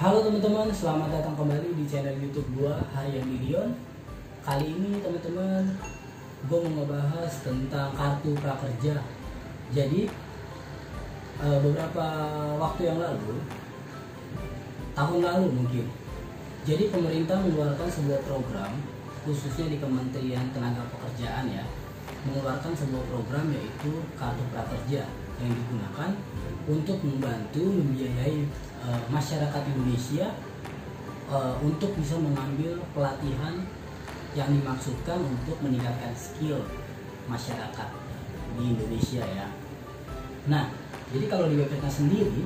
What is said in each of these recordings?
Halo teman-teman, selamat datang kembali di channel YouTube gua Harian Gideon. Kali ini teman-teman, gua mau ngebahas tentang kartu prakerja. Jadi beberapa waktu yang lalu, tahun lalu mungkin, jadi pemerintah mengeluarkan sebuah program, khususnya di Kementerian Tenaga Pekerjaan ya, mengeluarkan sebuah program yaitu kartu prakerja yang digunakan untuk membantu membiayai masyarakat Indonesia untuk bisa mengambil pelatihan yang dimaksudkan untuk meningkatkan skill masyarakat di Indonesia ya. Nah, jadi kalau di websitenya sendiri,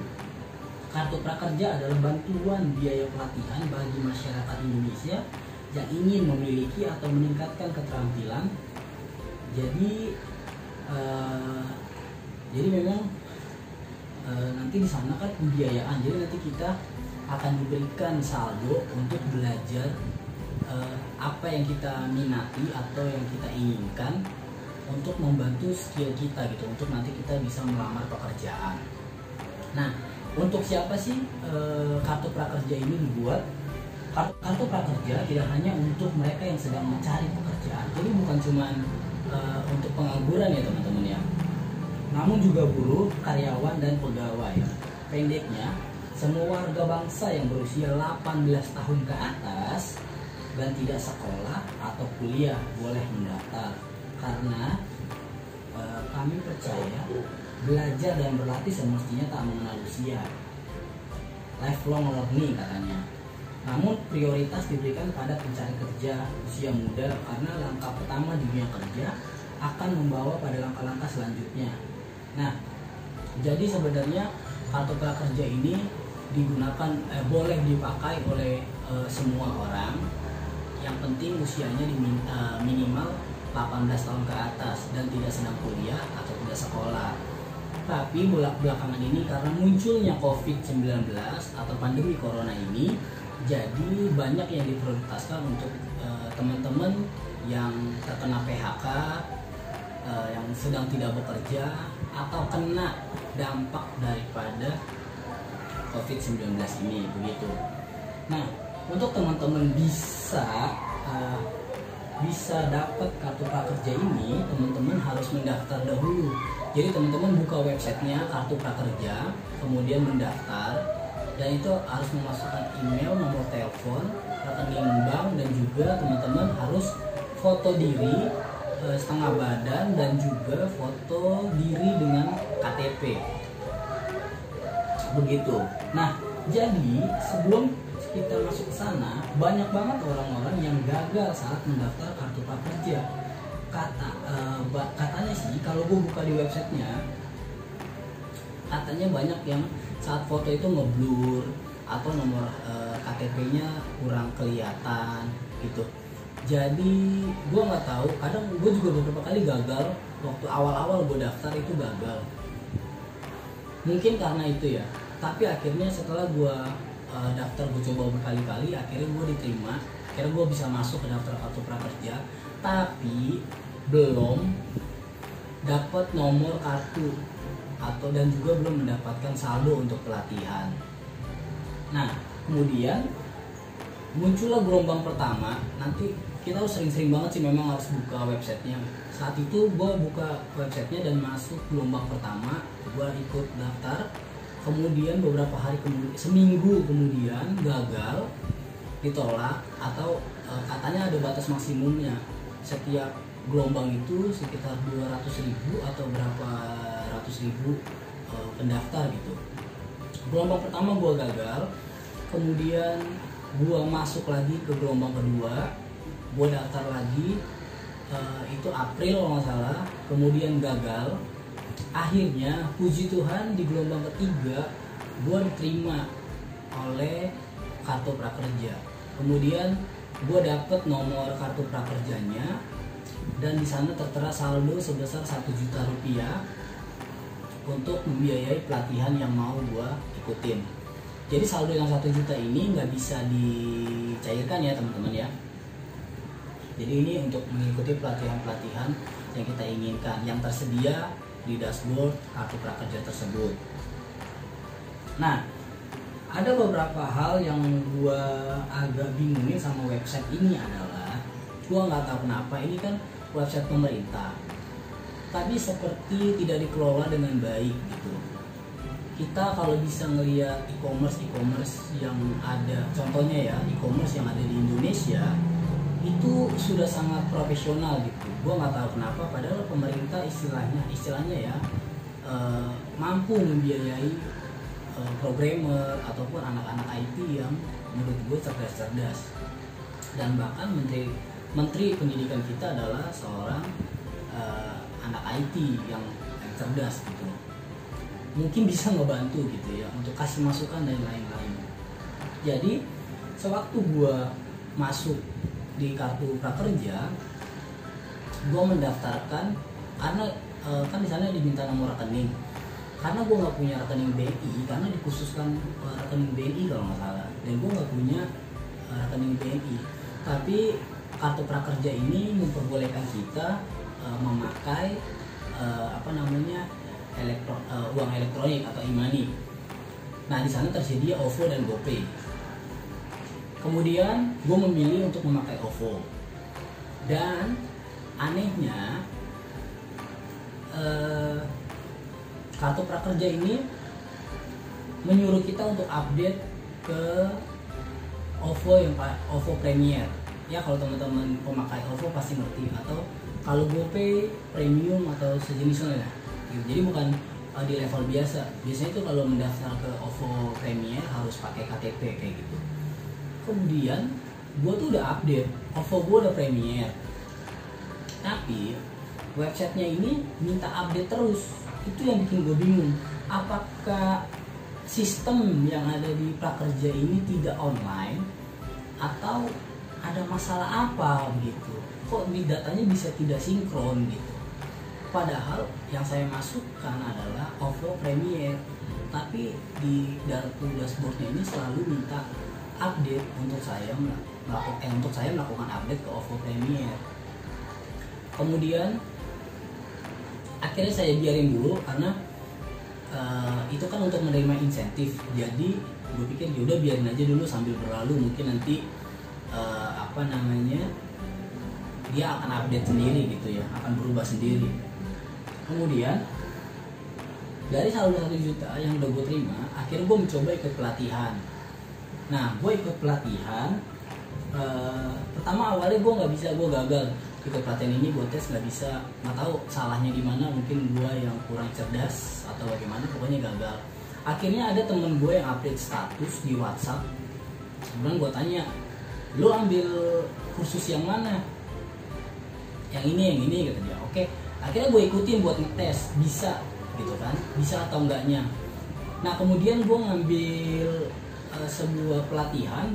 kartu prakerja adalah bantuan biaya pelatihan bagi masyarakat Indonesia yang ingin memiliki atau meningkatkan keterampilan. Jadi memang nanti di sana kan pembiayaan, jadi nanti kita akan diberikan saldo untuk belajar apa yang kita minati atau yang kita inginkan untuk membantu skill kita gitu, untuk nanti kita bisa melamar pekerjaan. Nah, untuk siapa sih kartu prakerja ini dibuat? Kartu prakerja tidak hanya untuk mereka yang sedang mencari pekerjaan, jadi bukan cuma untuk pengangguran ya teman-teman ya, namun juga buruh, karyawan, dan pegawai. Pendeknya, semua warga bangsa yang berusia 18 tahun ke atas dan tidak sekolah atau kuliah boleh mendaftar. Karena kami percaya belajar dan berlatih semestinya tak mengenal usia. Lifelong learning katanya. Namun prioritas diberikan pada pencari kerja usia muda karena langkah pertama di dunia kerja akan membawa pada langkah-langkah selanjutnya. Nah, jadi sebenarnya kartu prakerja ini digunakan boleh dipakai oleh semua orang. Yang penting usianya minimal 18 tahun ke atas dan tidak sedang kuliah atau tidak sekolah. Tapi belakangan ini karena munculnya COVID-19 atau pandemi corona ini, jadi banyak yang diprioritaskan untuk teman-teman yang terkena PHK, yang sedang tidak bekerja atau kena dampak daripada COVID-19 ini, begitu. Nah, untuk teman-teman bisa dapat kartu prakerja ini, teman-teman harus mendaftar dahulu. Jadi teman-teman buka websitenya kartu prakerja, kemudian mendaftar, dan itu harus memasukkan email, nomor telepon, rekening bank, dan juga teman-teman harus foto diri setengah badan dan juga foto diri dengan KTP, begitu. Nah, jadi sebelum kita masuk ke sana, banyak banget orang-orang yang gagal saat mendaftar kartu prakerja. Katanya sih, kalau gue buka di websitenya, katanya banyak yang saat foto itu ngeblur atau nomor KTP-nya kurang kelihatan gitu. Jadi gue nggak tahu, kadang gue juga beberapa kali gagal waktu awal-awal gue daftar itu gagal. Mungkin karena itu ya. Tapi akhirnya setelah gue daftar, gue coba berkali-kali, akhirnya gue diterima. Akhirnya gue bisa masuk ke daftar kartu prakerja. Tapi belum dapat nomor kartu dan juga belum mendapatkan saldo untuk pelatihan. Nah, kemudian muncullah gelombang pertama. Nanti kita harus sering-sering banget sih memang harus buka websitenya. Saat itu gue buka websitenya dan masuk gelombang pertama, gue ikut daftar. Kemudian beberapa hari kemudian, seminggu kemudian gagal, ditolak, atau katanya ada batas maksimumnya. Setiap gelombang itu sekitar 200.000 atau berapa ratus ribu pendaftar gitu. Gelombang pertama gue gagal, kemudian gue masuk lagi ke gelombang kedua, gue daftar lagi, itu April kalau nggak salah, kemudian gagal. Akhirnya puji Tuhan di gelombang ketiga gue diterima oleh kartu prakerja. Kemudian gue dapet nomor kartu prakerjanya dan di sana tertera saldo sebesar 1 juta rupiah untuk membiayai pelatihan yang mau gue ikutin. Jadi saldo yang 1 juta ini nggak bisa dicairkan ya teman-teman ya. Jadi ini untuk mengikuti pelatihan-pelatihan yang kita inginkan, yang tersedia di dashboard kartu prakerja tersebut. Nah, ada beberapa hal yang gua agak bingungin sama website ini adalah gua nggak tahu kenapa ini kan website pemerintah, tapi seperti tidak dikelola dengan baik gitu. Kita kalau bisa ngelihat e-commerce yang ada, contohnya ya e-commerce yang ada di Indonesia itu sudah sangat profesional gitu. Gua nggak tahu kenapa, padahal pemerintah istilahnya ya mampu membiayai programmer ataupun anak-anak IT yang menurut gue cerdas-cerdas, dan bahkan menteri pendidikan kita adalah seorang anak IT yang cerdas gitu, mungkin bisa ngebantu gitu ya untuk kasih masukan dan lain-lain. Jadi sewaktu gue masuk di kartu prakerja, gue mendaftarkan karena kan di sana diminta nomor rekening. Karena gue nggak punya rekening BNI, karena dikhususkan rekening BNI kalau nggak salah, dan gue nggak punya rekening BNI. Tapi kartu prakerja ini memperbolehkan kita memakai uang elektronik atau e-money. Nah di sana tersedia OVO dan GoPay. Kemudian gue memilih untuk memakai OVO, dan anehnya kartu prakerja ini menyuruh kita untuk update ke OVO Premier. Ya kalau teman-teman pemakai OVO pasti ngerti, atau kalau GoPay Premium atau sejenisnya. Jadi bukan di level biasa. Biasanya itu kalau mendaftar ke OVO Premier harus pakai KTP kayak gitu. Kemudian gue tuh udah update, OVO gue udah Premier, tapi websitenya ini minta update terus. Itu yang bikin gue bingung, apakah sistem yang ada di prakerja ini tidak online atau ada masalah apa begitu, kok datanya bisa tidak sinkron gitu. Padahal yang saya masukkan adalah OVO Premier, tapi di dashboardnya ini selalu minta update untuk saya melakukan update ke OVO Premier. Kemudian akhirnya saya biarin dulu karena itu kan untuk menerima insentif. Jadi gue pikir yaudah biarin aja dulu sambil berlalu, mungkin nanti dia akan update sendiri gitu ya, akan berubah sendiri. Kemudian dari 1 juta yang udah gue terima, akhirnya gue mencoba ikut pelatihan. Nah gue ikut pelatihan, pertama awalnya gue gagal ikut pelatihan ini. Gue tes nggak bisa, nggak tahu salahnya di mana, mungkin gue yang kurang cerdas atau bagaimana, pokoknya gagal. Akhirnya ada temen gue yang update status di WhatsApp. Kemudian gue tanya, lu ambil kursus yang mana? Yang ini kata dia. Oke, akhirnya gue ikutin buat ngetes bisa gitu kan, bisa atau enggaknya. Nah kemudian gue ngambil sebuah pelatihan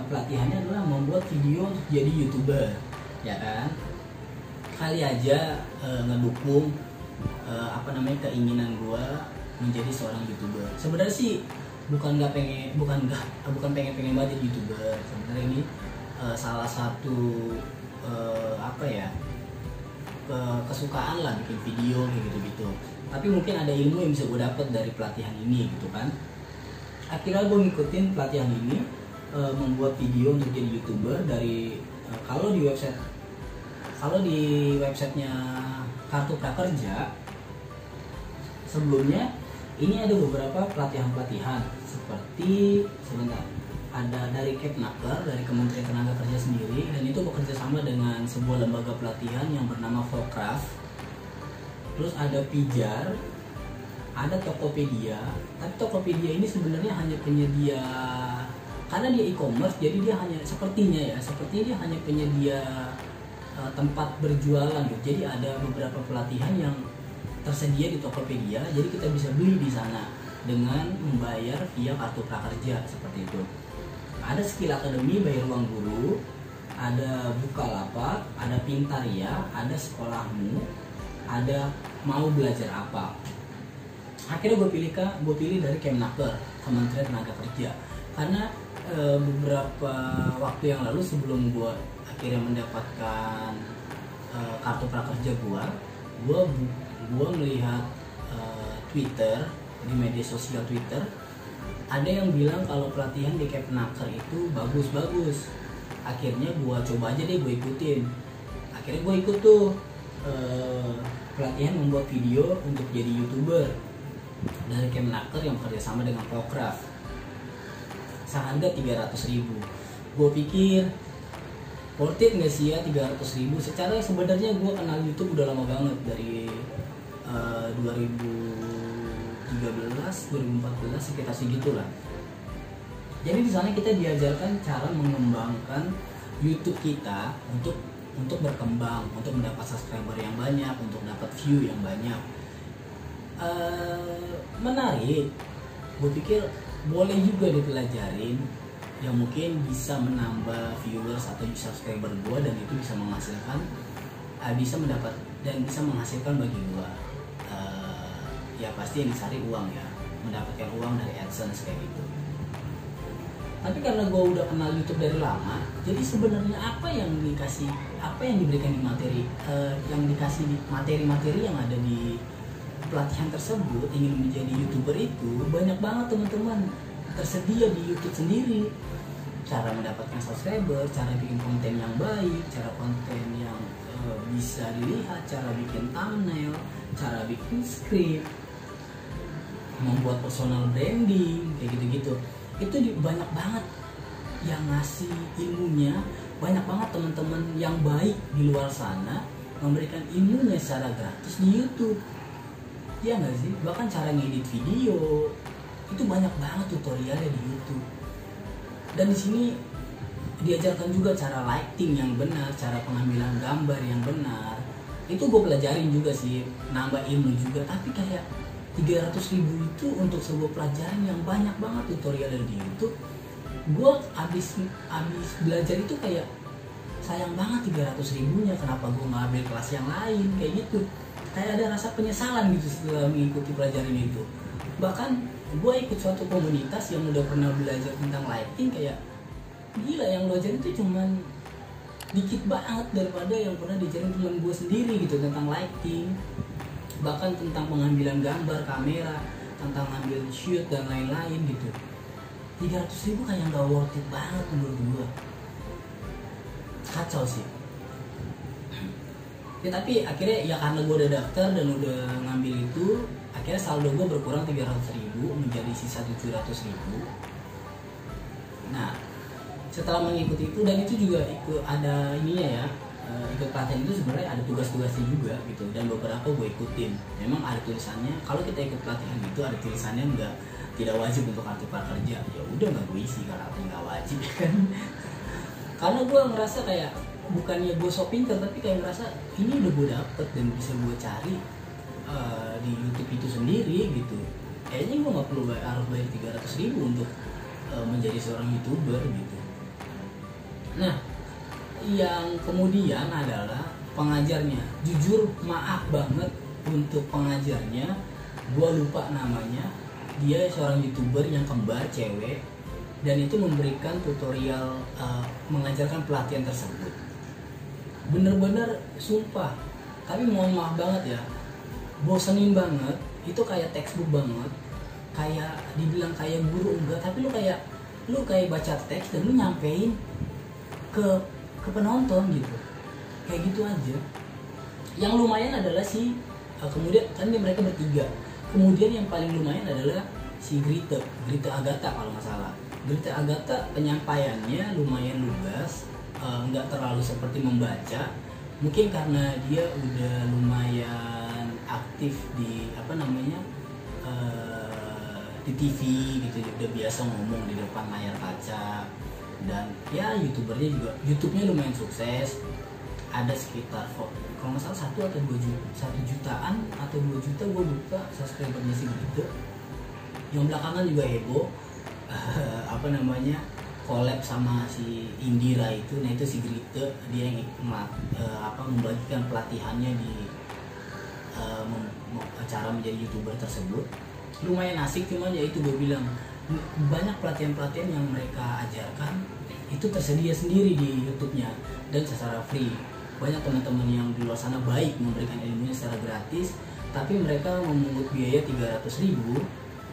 pelatihannya adalah membuat video untuk jadi YouTuber, ya kan. Kali aja ngedukung keinginan gue menjadi seorang YouTuber. Sebenarnya sih bukan pengen banget jadi YouTuber. Sebenarnya ini salah satu kesukaan lah, bikin video kayak gitu. Tapi mungkin ada ilmu yang bisa gue dapet dari pelatihan ini gitu kan. Akhirnya gue ngikutin pelatihan ini, membuat video untuk jadi YouTuber dari kalau di websitenya Kartu Prakerja sebelumnya ini ada beberapa pelatihan seperti ada dari Kepnaker, dari Kementerian Tenaga Kerja sendiri, dan itu bekerja sama dengan sebuah lembaga pelatihan yang bernama Vokraft. Terus ada Pijar, ada Tokopedia. Tapi Tokopedia ini sebenarnya hanya penyedia, karena dia e-commerce, jadi dia hanya sepertinya dia hanya penyedia tempat berjualan gitu. Jadi ada beberapa pelatihan yang tersedia di Tokopedia, jadi kita bisa beli di sana dengan membayar via Kartu Prakerja seperti itu. Ada Skill Academy bayar uang guru, ada Bukalapak, ada Pintaria, ada Sekolahmu, ada Mau Belajar Apa. Akhirnya gue pilih dari Kemnaker, Kementerian Tenaga Kerja, karena beberapa waktu yang lalu sebelum gue akhirnya mendapatkan kartu prakerja gue melihat Twitter, di media sosial Twitter Ada yang bilang kalau pelatihan di Kepnaker itu bagus-bagus. Akhirnya gue coba aja deh, gue ikutin. Akhirnya gue ikut tuh pelatihan membuat video untuk jadi YouTuber dari Kepnaker yang bekerjasama dengan Pokraft. Seharga 300.000. Gue pikir worth it nggak sih ya 300.000? Secara sebenarnya gue kenal YouTube udah lama banget, dari 2013, 2014 sekitar segitulah. Jadi di sana kita diajarkan cara mengembangkan YouTube kita untuk berkembang, untuk mendapat subscriber yang banyak, untuk dapat view yang banyak. Menarik. Gue pikir boleh juga dipelajarin, yang mungkin bisa menambah viewers atau subscriber gue, dan itu bisa menghasilkan, bisa mendapat dan bisa menghasilkan bagi gue. Ya pasti yang dicari uang ya, mendapatkan uang dari AdSense kayak gitu. Tapi karena gue udah kenal YouTube dari lama, jadi sebenarnya apa yang diberikan di materi, yang dikasih di materi-materi yang ada di pelatihan tersebut, ingin menjadi YouTuber itu banyak banget teman-teman, tersedia di YouTube sendiri. Cara mendapatkan subscriber, cara bikin konten yang baik, cara konten yang bisa dilihat, cara bikin thumbnail, cara bikin script, membuat personal branding, kayak gitu-gitu. Itu banyak banget yang ngasih ilmunya, banyak banget teman-teman yang baik di luar sana memberikan ilmunya secara gratis di YouTube. Ya nggak sih? Bahkan cara ngedit video itu banyak banget tutorialnya di YouTube. Dan di sini diajarkan juga cara lighting yang benar, cara pengambilan gambar yang benar. Itu gue pelajarin juga sih, nambah ilmu juga. Tapi kayak 300.000 itu untuk sebuah pelajaran yang banyak banget tutorial di YouTube. Gue abis belajar itu kayak sayang banget 300.000-nya, kenapa gue nggak ambil kelas yang lain kayak gitu. Kayak ada rasa penyesalan gitu setelah mengikuti pelajaran itu. Bahkan gue ikut suatu komunitas yang udah pernah belajar tentang lighting, kayak gila, yang belajar itu cuman dikit banget daripada yang pernah diajarin teman gue sendiri gitu tentang lighting. Bahkan tentang pengambilan gambar, kamera, tentang ngambil shoot dan lain-lain gitu. 300.000 kayak gak worth it banget menurut gue. Kacau sih. Ya tapi akhirnya ya karena gue udah daftar dan udah ngambil itu, akhirnya saldo gue berkurang 300.000 menjadi sisa 700.000. Nah setelah mengikuti itu, dan itu juga ikut ada ininya ya, ikut pelatihan itu sebenarnya ada tugas-tugasnya juga gitu, dan beberapa gue ikutin. Memang ada tulisannya, kalau kita ikut pelatihan itu ada tulisannya tidak wajib untuk kartu prakerja. Ya udah nggak gue isi karena nggak wajib kan. Karena gue ngerasa kayak bukannya gue so pinter, tapi kayak ngerasa ini udah gue dapet dan bisa gue cari di YouTube itu sendiri gitu. Kayaknya gue nggak perlu harus bayar 300.000 untuk menjadi seorang YouTuber gitu. Nah yang kemudian adalah pengajarnya. Jujur maaf banget untuk pengajarnya, gue lupa namanya. Dia seorang YouTuber yang kembar, cewek, dan itu memberikan tutorial mengajarkan pelatihan tersebut. Bener-bener sumpah, tapi mohon maaf banget ya, bosenin banget. Itu kayak textbook banget, kayak dibilang kayak guru enggak, tapi lu kayak baca teks dan lu nyampein ke penonton gitu, kayak gitu aja. Yang lumayan adalah kemudian kan mereka bertiga, kemudian yang paling lumayan adalah si Grita Agatha kalau nggak salah. Grita Agatha penyampaiannya lumayan lugas, nggak terlalu seperti membaca, mungkin karena dia udah lumayan aktif di di TV gitu, udah biasa ngomong di depan layar kaca. Dan ya YouTubernya juga, YouTube-nya lumayan sukses, ada sekitar kalau nggak salah 1 jutaan atau 2 juta, gue lupa subscribernya si Grita. Yang belakangan juga heboh, collab sama si Indira itu. Nah itu si Grita, dia yang membagikan pelatihannya di cara menjadi YouTuber tersebut. Lumayan asik, cuman ya itu gue bilang, banyak pelatihan-pelatihan yang mereka ajarkan itu tersedia sendiri di YouTube-nya dan secara free. Banyak teman-teman yang di luar sana baik memberikan ilmunya secara gratis, tapi mereka memungut biaya 300.000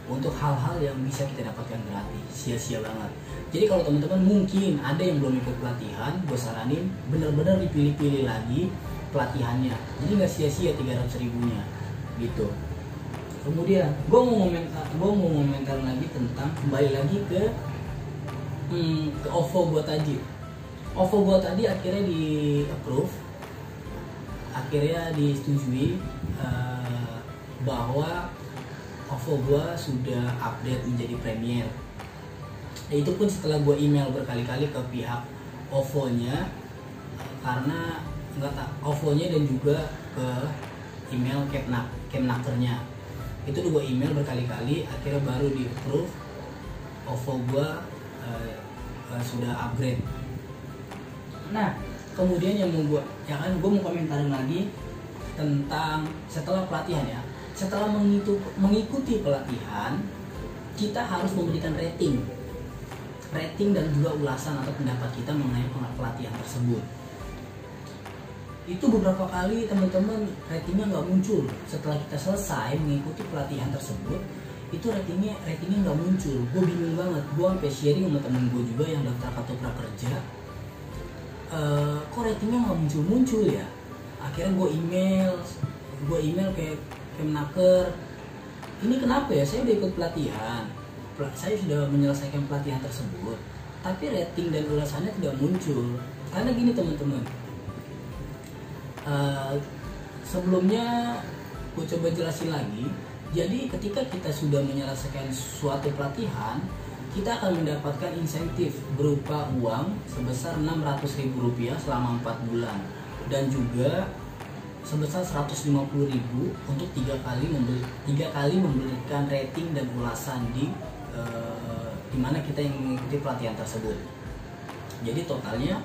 untuk hal-hal yang bisa kita dapatkan gratis. Sia-sia banget. Jadi kalau teman-teman mungkin ada yang belum ikut pelatihan, gue saranin benar-benar dipilih-pilih lagi pelatihannya. Jadi nggak sia-sia 300 ribunya gitu. Kemudian gue mau komentar lagi tentang, kembali lagi ke OVO gue tadi. OVO gue tadi akhirnya di approve, akhirnya disetujui bahwa OVO gue sudah update menjadi Premier. Itu pun setelah gue email berkali-kali ke pihak OVO-nya, karena OVO-nya dan juga ke email Kemnakernya. Itu gue email berkali-kali, akhirnya baru di approve OVO gue sudah upgrade. Nah, kemudian yang mau gue mau komentarin lagi tentang setelah pelatihan ya. Setelah mengikuti pelatihan, kita harus memberikan rating dan juga ulasan atau pendapat kita mengenai pelatihan tersebut. Itu beberapa kali teman-teman ratingnya nggak muncul. Setelah kita selesai mengikuti pelatihan tersebut, itu ratingnya nggak muncul. Gue bingung banget. Gue sampai sharing sama temen gue juga yang daftar kartu prakerja. Kok ratingnya nggak muncul ya? Akhirnya gue email ke Kemnaker, ini kenapa ya, saya udah ikut pelatihan, saya sudah menyelesaikan pelatihan tersebut, tapi rating dan ulasannya tidak muncul. Karena gini teman-teman, sebelumnya gue coba jelasin lagi. Jadi ketika kita sudah menyelesaikan suatu pelatihan, kita akan mendapatkan insentif berupa uang sebesar Rp600.000 selama 4 bulan, dan juga sebesar 150.000 untuk 3 kali memberikan rating dan ulasan di mana kita yang mengikuti pelatihan tersebut. Jadi totalnya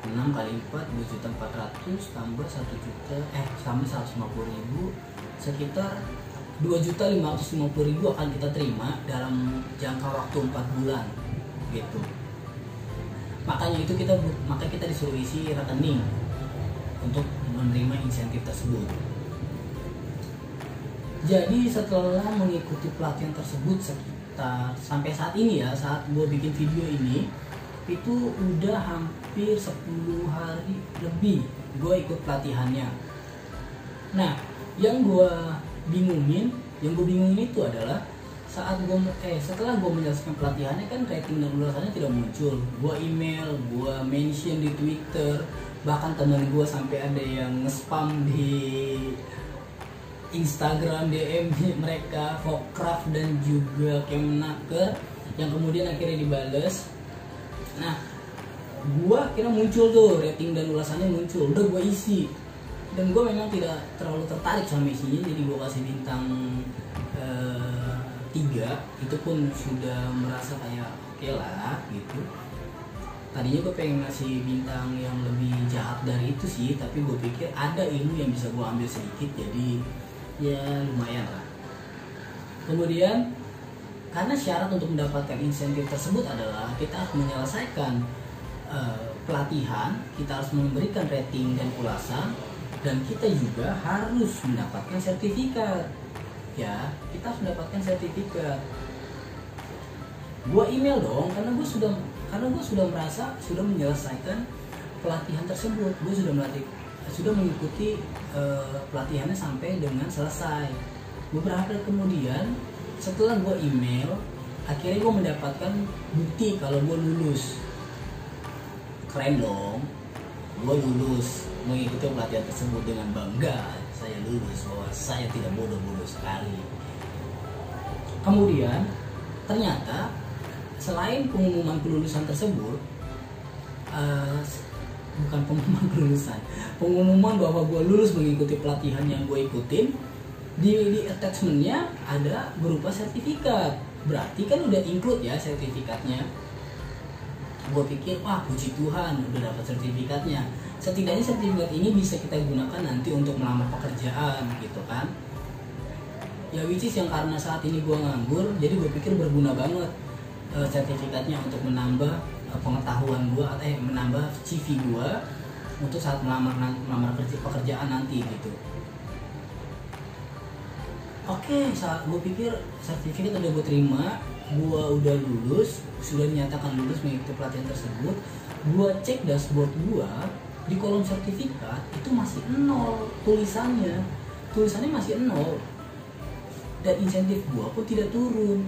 6 kali 4 2.400.000 tambah 150.000 sekitar 2.550.000 akan kita terima dalam jangka waktu 4 bulan gitu. Makanya kita disuruh isi rekening untuk menerima insentif tersebut. Jadi setelah mengikuti pelatihan tersebut sekitar sampai saat ini ya, saat gue bikin video ini, itu udah hampir 10 hari lebih gue ikut pelatihannya. Nah, yang gue bingungin itu adalah setelah gue menyelesaikan pelatihannya kan rating dan ulasannya tidak muncul. Gue email, gue mention di Twitter, bahkan teman gue sampai ada yang nge-spam di Instagram DM mereka, Vokraft dan juga Kemnaker, yang kemudian akhirnya dibales. Nah, gue akhirnya muncul tuh rating dan ulasannya muncul, udah gue isi, dan gue memang tidak terlalu tertarik sama isinya, jadi gue kasih bintang 3. Itu pun sudah merasa kayak oke lah gitu. Tadinya gue pengen ngasih bintang yang lebih jahat dari itu sih, tapi gue pikir ada ilmu yang bisa gue ambil sedikit, jadi ya lumayan lah. Kemudian karena syarat untuk mendapatkan insentif tersebut adalah kita harus menyelesaikan pelatihan, kita harus memberikan rating dan ulasan, dan kita juga harus mendapatkan sertifikat. Ya, kita harus mendapatkan sertifikat. Gue email dong, karena gue sudah merasa sudah menyelesaikan pelatihan tersebut. Gue sudah mengikuti pelatihannya sampai dengan selesai. Beberapa hari kemudian, setelah gue email, akhirnya gue mendapatkan bukti kalau gue lulus. Keren dong, gue lulus mengikuti pelatihan tersebut dengan bangga. Saya lulus, bahwa saya tidak bodoh-bodoh sekali. Kemudian ternyata selain pengumuman kelulusan tersebut, bukan pengumuman kelulusan, pengumuman bahwa gue lulus mengikuti pelatihan yang gue ikutin, di attachmentnya ada berupa sertifikat. Berarti kan udah include ya sertifikatnya. Gue pikir, wah puji Tuhan udah dapat sertifikatnya. Setidaknya sertifikat ini bisa kita gunakan nanti untuk melamar pekerjaan gitu kan. Ya which is yang karena saat ini gue nganggur, jadi gue pikir berguna banget sertifikatnya untuk menambah pengetahuan gue, menambah CV gue untuk saat melamar pekerjaan nanti gitu. Oke, saat gue pikir sertifikat udah gue terima, gue udah lulus, sudah dinyatakan lulus mengikuti pelatihan tersebut. Gue cek dashboard gue, di kolom sertifikat itu masih 0 tulisannya masih 0, dan insentif gue pun tidak turun.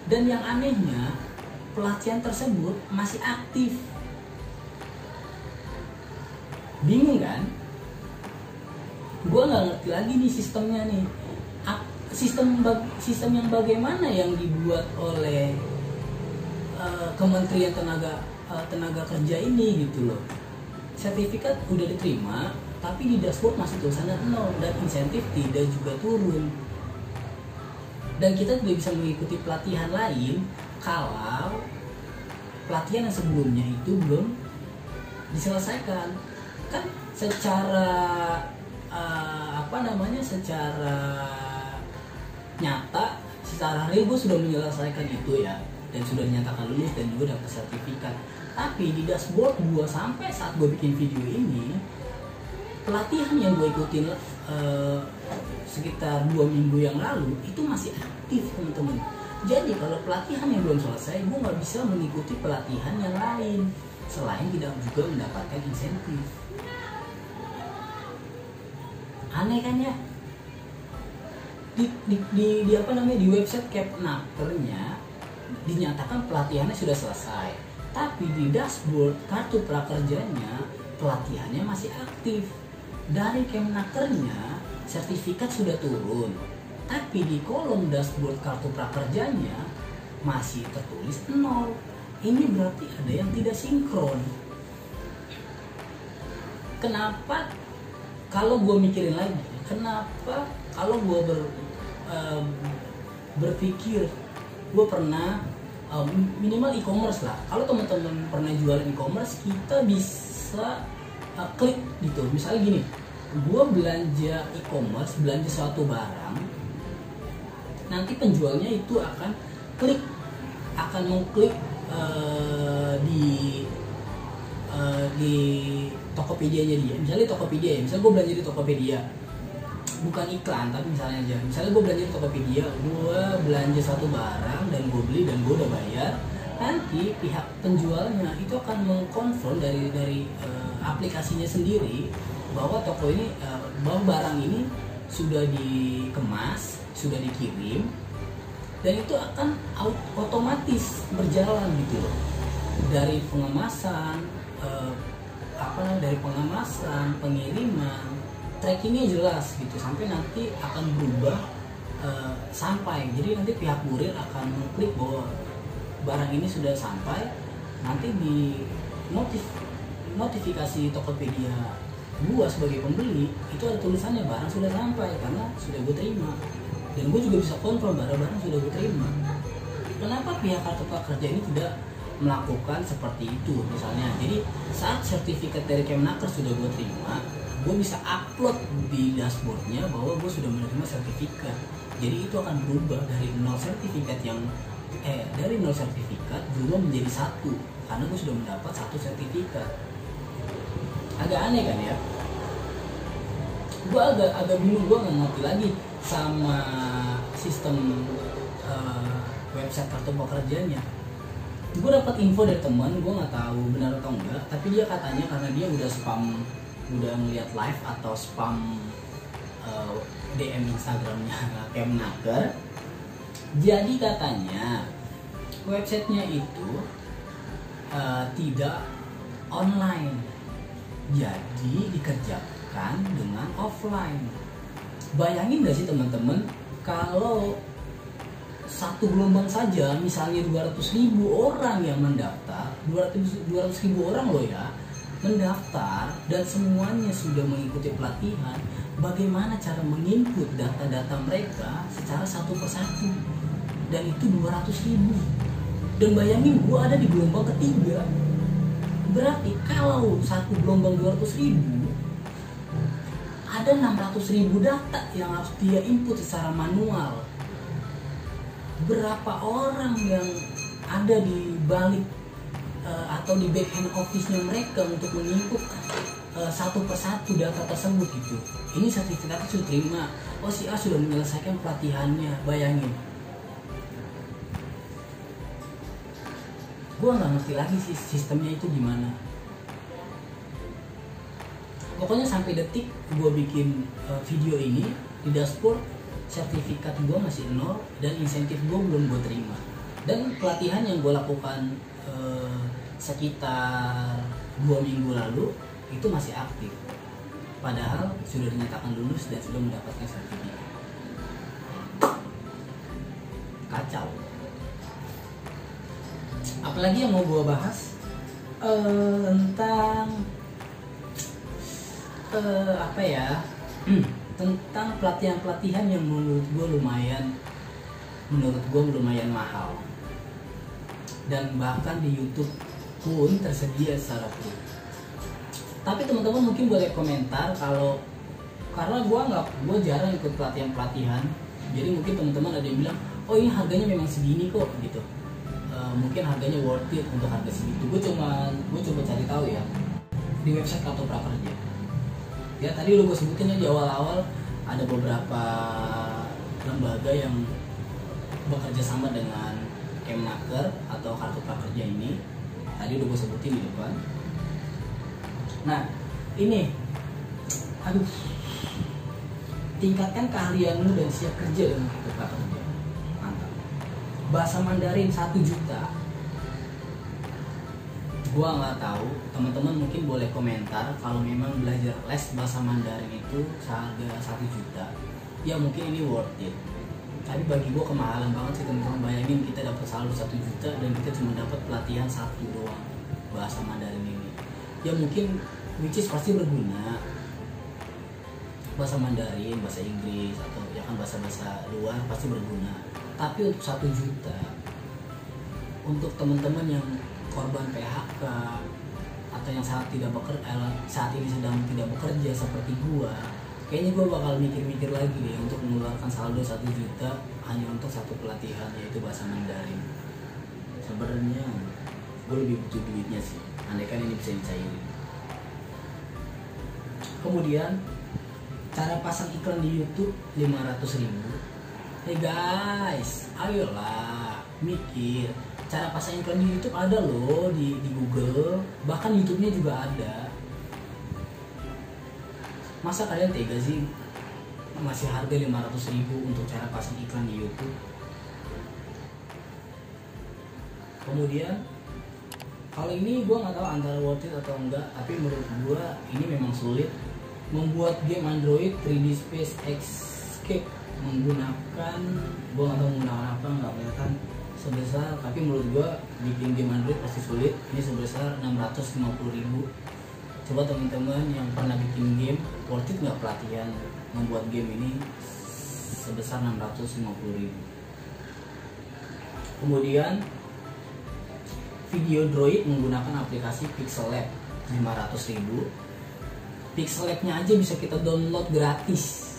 Dan yang anehnya, pelatihan tersebut masih aktif. Bingung kan? Gue nggak ngerti lagi nih sistemnya nih. Sistem yang bagaimana yang dibuat oleh Kementerian Tenaga Kerja ini gitu loh. Sertifikat udah diterima, tapi di dashboard masih tulisannya 0 dan insentif tidak juga turun. Dan kita tidak bisa mengikuti pelatihan lain kalau pelatihan yang sebelumnya itu belum diselesaikan. Kan secara secara nyata, secara real gue sudah menyelesaikan itu ya, dan sudah dinyatakan lulus dan juga dapat sertifikat. Tapi di dashboard gue sampai saat gue bikin video ini, pelatihan yang gue ikutin sekitar 2 minggu yang lalu itu masih aktif teman-teman. Jadi kalau pelatihan yang belum selesai, gue nggak bisa mengikuti pelatihan yang lain selain tidak juga mendapatkan insentif. Aneh kan ya? Di website Kemnakernya dinyatakan pelatihannya sudah selesai, tapi di dashboard kartu prakerjanya pelatihannya masih aktif. Dari Kemnakernya sertifikat sudah turun, tapi di kolom dashboard kartu prakerjanya masih tertulis 0. Ini berarti ada yang tidak sinkron. Kenapa? Kalau gue mikirin lagi, kenapa kalau gue berpikir, gue pernah minimal e-commerce lah. Kalau teman-teman pernah jualan e-commerce, kita bisa klik gitu. Misalnya gini, gue belanja e-commerce, belanja suatu barang, nanti penjualnya itu akan mengklik di Tokopedia-nya dia. Misalnya Tokopedia ya, misalnya gue belanja di Tokopedia, bukan iklan tapi misalnya aja, misalnya gue belanja di Tokopedia, gue belanja satu barang dan gue beli dan gue udah bayar. Nanti pihak penjualnya itu akan mengkonfirm dari aplikasinya sendiri bahwa toko ini, bahwa barang ini sudah dikemas, sudah dikirim, dan itu akan otomatis berjalan gitu loh. Dari pengemasan, pengiriman, trackingnya jelas gitu, sampai nanti akan berubah sampai. Jadi nanti pihak kurir akan mengklik bahwa barang ini sudah sampai, nanti di notifikasi Tokopedia gua sebagai pembeli itu ada tulisannya barang sudah sampai karena sudah gue terima, dan gue juga bisa kontrol barang-barang sudah gue terima. Kenapa pihak kartu prakerja ini tidak melakukan seperti itu misalnya? Jadi saat sertifikat dari Kemnaker sudah gue terima, gue bisa upload di dashboardnya bahwa gue sudah menerima sertifikat. Jadi itu akan berubah dari 0 sertifikat berubah menjadi 1 karena gue sudah mendapat 1 sertifikat. Agak aneh kan ya? Gue agak bingung, gue nggak ngerti lagi sama sistem website kartu prakerjanya. Gue dapat info dari teman, gue nggak tahu benar atau enggak, tapi dia katanya karena dia udah ngeliat live atau spam DM Instagramnya Kemnaker, jadi katanya websitenya itu tidak online, jadi dikerjakan dengan offline. Bayangin gak sih teman-teman, kalau satu gelombang saja misalnya 200.000 orang yang mendaftar, 200.000 orang loh ya mendaftar, dan semuanya sudah mengikuti pelatihan, bagaimana cara menginput data-data mereka secara satu persatu, dan itu 200.000. Dan bayangin gue ada di gelombang ketiga, berarti kalau satu gelombang 200.000 ada 600.000 data yang harus dia input secara manual. Berapa orang yang ada di balik atau di back end office-nya mereka untuk menginput satu persatu data tersebut gitu. Ini sertifikat sudah terima, oh si A sudah menyelesaikan pelatihannya, bayangin. Gue nggak ngerti lagi sih sistemnya itu gimana. Pokoknya sampai detik gue bikin video ini di dashboard, sertifikat gue masih 0 dan insentif gue belum gue terima. Dan pelatihan yang gue lakukan sekitar 2 minggu lalu itu masih aktif, padahal sudah dinyatakan lulus dan sudah mendapatkan sertifikat. Kacau. Apalagi yang mau gue bahas tentang apa ya, tentang pelatihan yang menurut gue lumayan mahal, dan bahkan di YouTube pun tersedia secara free. Tapi teman-teman mungkin boleh komentar karena gue jarang ikut pelatihan, jadi mungkin teman-teman ada yang bilang, oh ini harganya memang segini kok gitu. Mungkin harganya worth it untuk harga segitu. Gue coba cari tahu ya di website Kartu Prakerja. Ya tadi lo gue sebutin ya di awal-awal, ada beberapa lembaga yang bekerja sama dengan Kemnaker atau Kartu Prakerja ini. Tadi udah gue sebutin di depan. Nah, ini, tingkatkan keahlianmu dan siap kerja dengan Kartu Prakerja. Mantap. Bahasa Mandarin 1 juta. Gua nggak tahu, teman-teman mungkin boleh komentar kalau memang belajar les bahasa Mandarin itu seharga 1 juta. Ya mungkin ini worth it. Tapi bagi gua kemahalan banget sih teman-teman. Bayangin kita dapat saldo 1 juta dan kita cuma dapat pelatihan 1 doang bahasa Mandarin ini. Ya mungkin which is pasti berguna, bahasa Mandarin, bahasa Inggris, atau ya kan bahasa-bahasa luar pasti berguna. Tapi untuk 1 juta untuk teman-teman yang korban PHK atau yang saat ini sedang tidak bekerja seperti gua, kayaknya gua bakal mikir-mikir lagi deh untuk mengeluarkan saldo 1 juta hanya untuk satu pelatihan, yaitu bahasa Mandarin. Sebenarnya gua lebih butuh duitnya sih, andaikan ini bisa dicairin. Kemudian cara pasang iklan di YouTube 500.000. Hey guys, ayolah mikir. Cara pasang iklan di YouTube ada loh di Google, bahkan YouTube-nya juga ada. Masa kalian tega sih masih harga 500.000 untuk cara pasang iklan di YouTube? Kemudian kalau ini gue nggak tahu antara worth it atau enggak, tapi menurut gue ini memang sulit. Membuat game Android 3D Space Escape menggunakan, gue nggak tahu menggunakan apa, nggak kelihatan sebesar, tapi menurut gue bikin game Android pasti sulit. Ini sebesar 650.000. Coba teman-teman yang pernah bikin game, worth it nggak pelatihan membuat game ini sebesar 650.000. Kemudian video Droid menggunakan aplikasi Pixel Lab 500.000. Pixel Lab-nya aja bisa kita download gratis.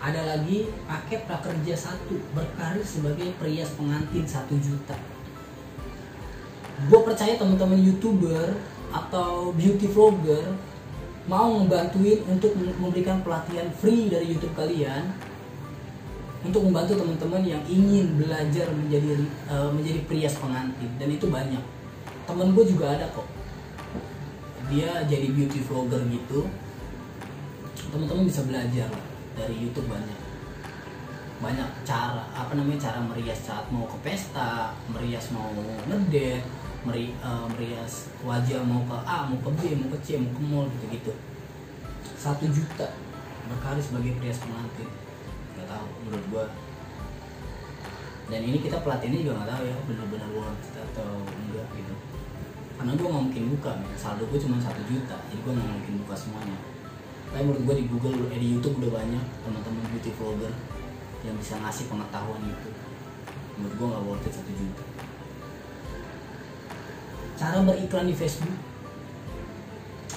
Ada lagi paket prakerja 1, berkarir sebagai perias pengantin 1 juta. Gue percaya teman-teman YouTuber atau beauty vlogger mau ngebantuin untuk memberikan pelatihan free dari YouTube kalian untuk membantu teman-teman yang ingin belajar menjadi perias pengantin, dan itu banyak. Temen gue juga ada kok, dia jadi beauty vlogger gitu. Teman-teman bisa belajar lah dari YouTube, banyak cara cara merias saat mau ke pesta, merias mau ngedate, merias wajah mau ke A, mau ke B, mau ke C, mau ke mall gitu-gitu. 1 juta berkarir sebagai perias pengantin. Gak tahu menurut gua, dan ini kita pelatihannya juga nggak tahu ya benar-benar worth it atau enggak gitu, karena gua nggak mungkin buka, saldo gua cuma 1 juta, jadi gua nggak mungkin buka semuanya. Tapi menurut gua di Google, di YouTube udah banyak teman-teman beauty vlogger yang bisa ngasih pengetahuan itu. Menurut gua nggak worth it 1 juta. Cara beriklan di Facebook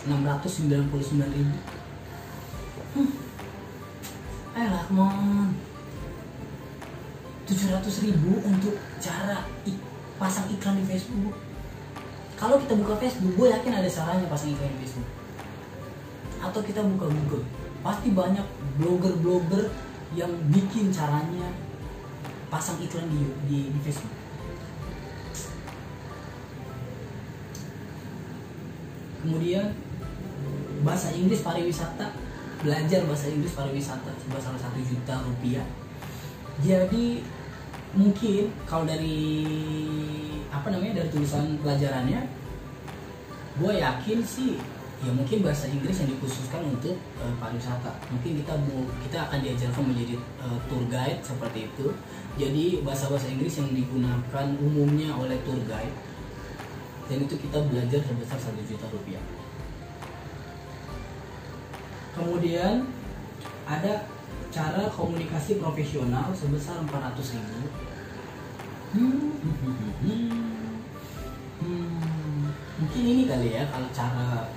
699.000. Ayolah, come on. 700.000 untuk cara pasang iklan di Facebook. Kalau kita buka Facebook, gue yakin ada caranya pasang iklan di Facebook. Atau kita buka Google, pasti banyak blogger-blogger yang bikin caranya pasang iklan di Facebook. Kemudian bahasa Inggris pariwisata, belajar bahasa Inggris pariwisata sebesar 1 juta rupiah. Jadi mungkin kalau dari dari tulisan pelajarannya, gue yakin sih ya mungkin bahasa Inggris yang dikhususkan untuk pariwisata. Mungkin kita akan diajarkan menjadi tour guide seperti itu. Jadi bahasa Inggris yang digunakan umumnya oleh tour guide, dan itu kita belajar sebesar 1 juta rupiah. Kemudian ada cara komunikasi profesional sebesar 400.000. Mungkin ini kali ya, kalau cara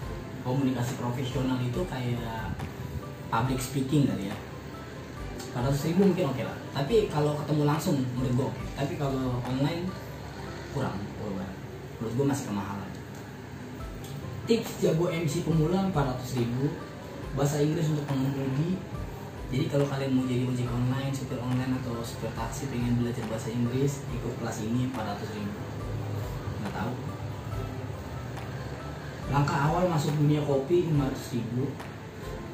komunikasi profesional itu kayak public speaking kali ya. 400.000 mungkin oke lah. Tapi kalau ketemu langsung menurut gue oke. Tapi kalau online kurang. Menurut gue masih kemahalan. Tips jago MC pemula 400.000. Bahasa Inggris untuk pengemudi. Jadi kalau kalian mau jadi ojek online, supir online atau supir taksi, pengen belajar bahasa Inggris, ikut kelas ini 400.000. Nggak tahu. Langkah awal masuk dunia kopi 500.000.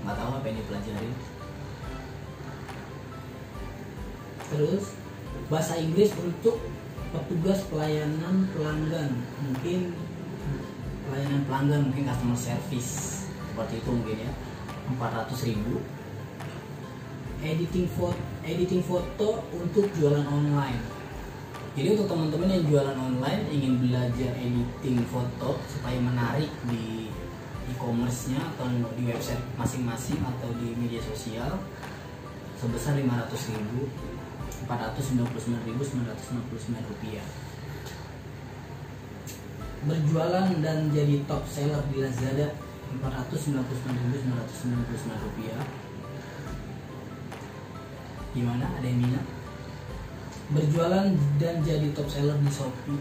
Nggak tahu apa yang dipelajari. Terus bahasa Inggris untuk petugas pelayanan pelanggan, mungkin pelayanan pelanggan, mungkin customer service seperti itu mungkin ya, 400.000. Editing foto untuk jualan online. Jadi untuk teman-teman yang jualan online ingin belajar editing foto supaya menarik di e-commerce-nya atau di website masing-masing atau di media sosial, sebesar 500.000, 499.999 rupiah. Berjualan dan jadi top seller di Lazada, 499.999 rupiah. Gimana? Ada yang minat? Berjualan dan jadi top seller di Shopee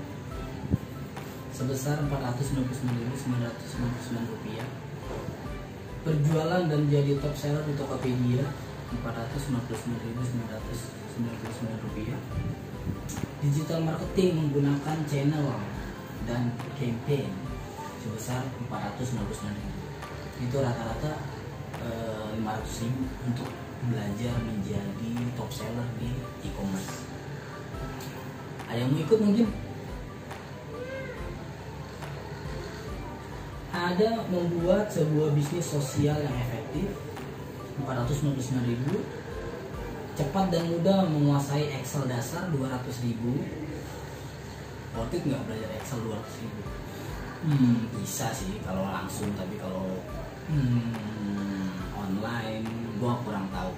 sebesar 499.999 rupiah. Berjualan dan jadi top seller di Tokopedia, 499.999 rupiah. Digital marketing menggunakan channel dan campaign sebesar 499.000. Itu rata-rata 500.000 untuk belajar menjadi top seller di e-commerce. Ada yang mau ikut mungkin? Ada membuat sebuah bisnis sosial yang efektif, 499.000. Cepat dan mudah menguasai Excel dasar, 200.000. Worth it nggak belajar Excel 200.000? Bisa sih kalau langsung, tapi kalau online gua kurang tahu.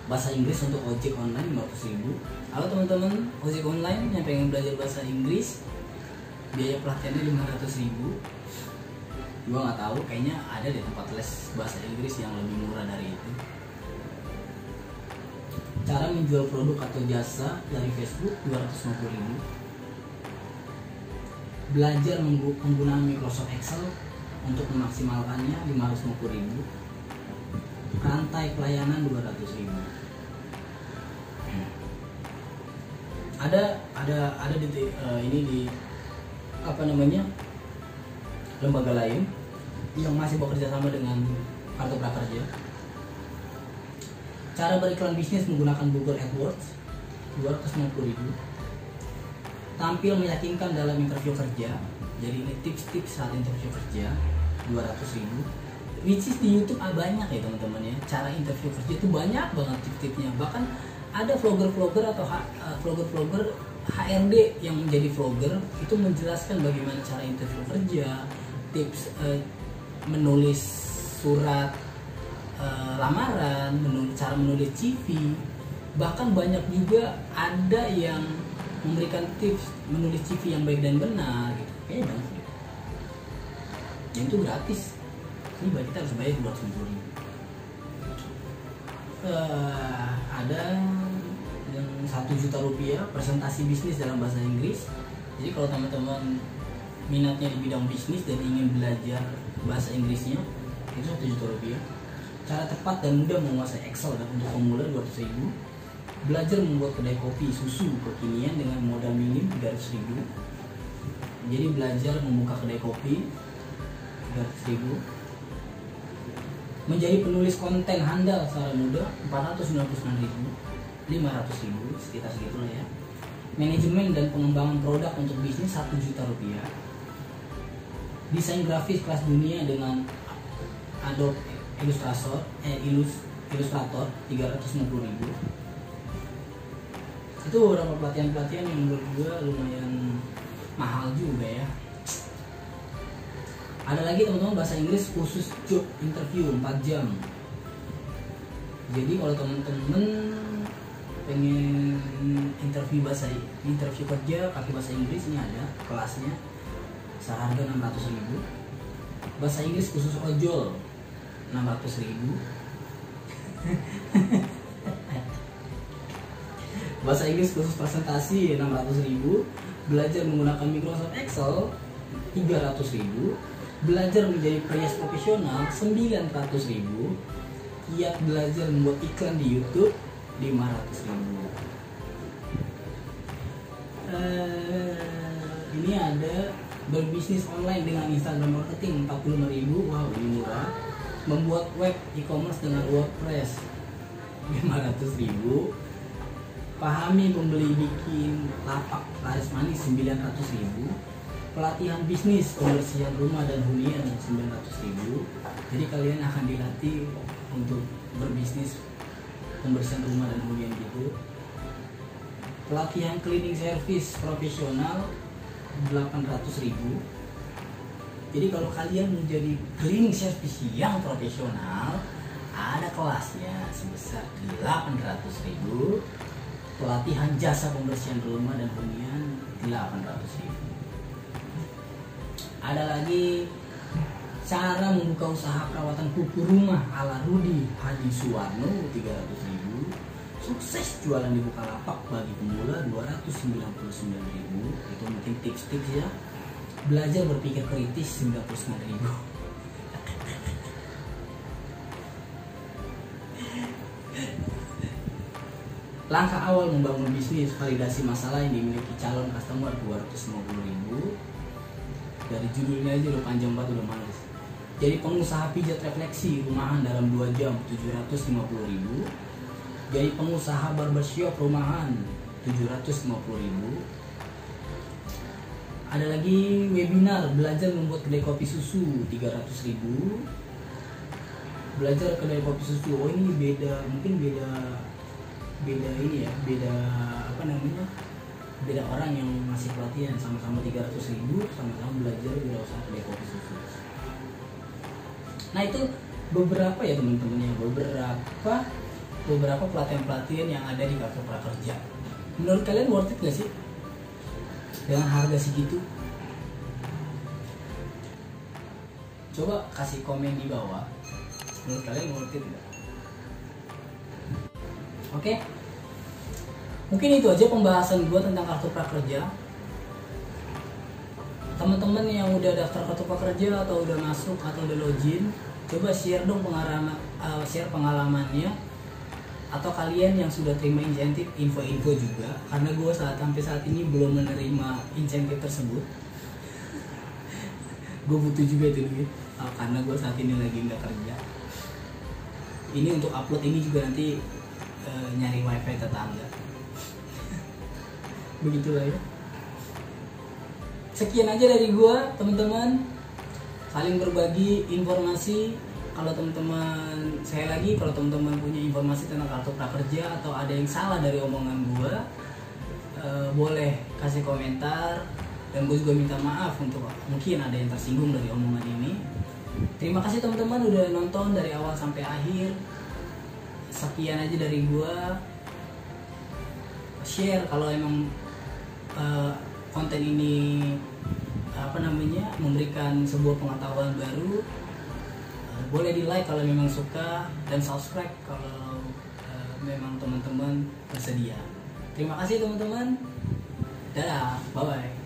Bahasa Inggris untuk ojek online 500.000. Halo teman-teman ojek online yang pengen belajar bahasa Inggris, biaya pelatihannya 500.000. Gua nggak tahu, kayaknya ada di tempat les bahasa Inggris yang lebih murah dari itu. Cara menjual produk atau jasa dari Facebook, 250.000. Belajar menggunakan Microsoft Excel untuk memaksimalkannya, 550.000. Rantai pelayanan 200.000. Ada ini di lembaga lain yang masih bekerja sama dengan Kartu Prakerja. Cara beriklan bisnis menggunakan Google AdWords, 250.000. Tampil meyakinkan dalam interview kerja. Jadi ini tips-tips saat interview kerja, 200.000. Which is di YouTube banyak ya teman-teman ya. Cara interview kerja itu banyak banget tips-tipsnya. Bahkan ada vlogger-vlogger atau vlogger-vlogger HRD yang menjadi vlogger itu menjelaskan bagaimana cara interview kerja, tips menulis surat lamaran, cara menulis CV. Bahkan banyak juga ada yang memberikan tips menulis CV yang baik dan benar gitu. Kayaknya banyak gitu. Yang itu gratis. Ini kita harus bayar 250.000. Ada yang Rp1.000.000 presentasi bisnis dalam bahasa Inggris. Jadi kalau teman-teman minatnya di bidang bisnis dan ingin belajar bahasa Inggrisnya, itu Rp1.000.000. Cara tepat dan mudah menguasai Excel dan untuk pemula 200.000. Belajar membuat kedai kopi susu kekinian dengan modal minim 300.000. Jadi belajar membuka kedai kopi 300.000. Menjadi penulis konten handal secara mudah 499.000. 500.000, sekitar segitulah ya. Manajemen dan pengembangan produk untuk bisnis Rp1.000.000. Desain grafis kelas dunia dengan Adobe Illustrator 350.000. Itu beberapa pelatihan-pelatihan yang menurut gue lumayan mahal juga ya. Ada lagi teman-teman bahasa Inggris khusus job interview 4 jam. Jadi kalau teman-teman pengen interview kerja pakai bahasa Inggris, ini ada kelasnya seharga 600.000. Bahasa Inggris khusus ojol 600.000. Bahasa Inggris khusus presentasi 600.000. Belajar menggunakan Microsoft Excel 300.000. Belajar menjadi perias profesional 900.000. Kiat belajar membuat iklan di YouTube 500.000. Ini ada berbisnis online dengan Instagram marketing 45.000. Wow, ini murah. Membuat web e-commerce dengan WordPress 500.000. Pahami pembeli bikin lapak laris manis 900.000. Pelatihan bisnis pembersihan rumah dan hunian 900.000. Jadi kalian akan dilatih untuk berbisnis pembersihan rumah dan hunian gitu. Pelatihan cleaning service profesional 800.000. Jadi kalau kalian menjadi cleaning service yang profesional, ada kelasnya sebesar 800.000. Pelatihan jasa pembersihan rumah dan hunian 800.000. Ada lagi cara membuka usaha perawatan kuku rumah ala Rudi Hadi Suwarno 300.000. Sukses jualan di Bukalapak bagi pemula 299.000. Itu mungkin tips-tips ya. Belajar berpikir kritis 99.000. Langkah awal membangun bisnis, validasi masalah yang dimiliki calon customer 250.000. Dari judulnya aja udah panjang banget, udah males. Jadi pengusaha pijat refleksi rumahan dalam 2 jam 750.000. Jadi pengusaha barbershop rumahan 750.000. Ada lagi webinar belajar membuat kedai kopi susu 300.000. Belajar kedai kopi susu, oh ini beda, mungkin beda ini ya, beda apa namanya, beda orang yang masih pelatihan. Sama-sama 300.000, sama-sama belajar wirausaha kedai kopi susu. Nah itu beberapa ya teman-teman ya, beberapa pelatihan-pelatihan yang ada di Kartu Prakerja. Menurut kalian worth it gak sih dengan harga segitu? Coba kasih komen di bawah, menurut kalian worth it gak? Oke, mungkin itu aja pembahasan gue tentang Kartu Prakerja. Teman-teman yang udah daftar Kartu Prakerja atau udah masuk atau udah login, coba share dong pengalamannya. Atau kalian yang sudah terima insentif, info-info juga, karena gue sampai saat ini belum menerima insentif tersebut. Gue butuh juga itu duit, karena gue saat ini lagi nggak kerja. Ini untuk upload ini juga nanti nyari wifi tetangga. Begitulah ya. Sekian aja dari gua, teman-teman. Saling berbagi informasi. Kalau teman-teman, saya lagi, kalau teman-teman punya informasi tentang Kartu Prakerja atau ada yang salah dari omongan gua, boleh kasih komentar. Dan gue juga minta maaf untuk mungkin ada yang tersinggung dari omongan ini. Terima kasih teman-teman udah nonton dari awal sampai akhir. Sekian aja dari gua. Share kalau emang konten ini memberikan sebuah pengetahuan baru. Boleh di like kalau memang suka, dan subscribe kalau memang teman-teman bersedia. Terima kasih teman-teman. Dadah, bye bye.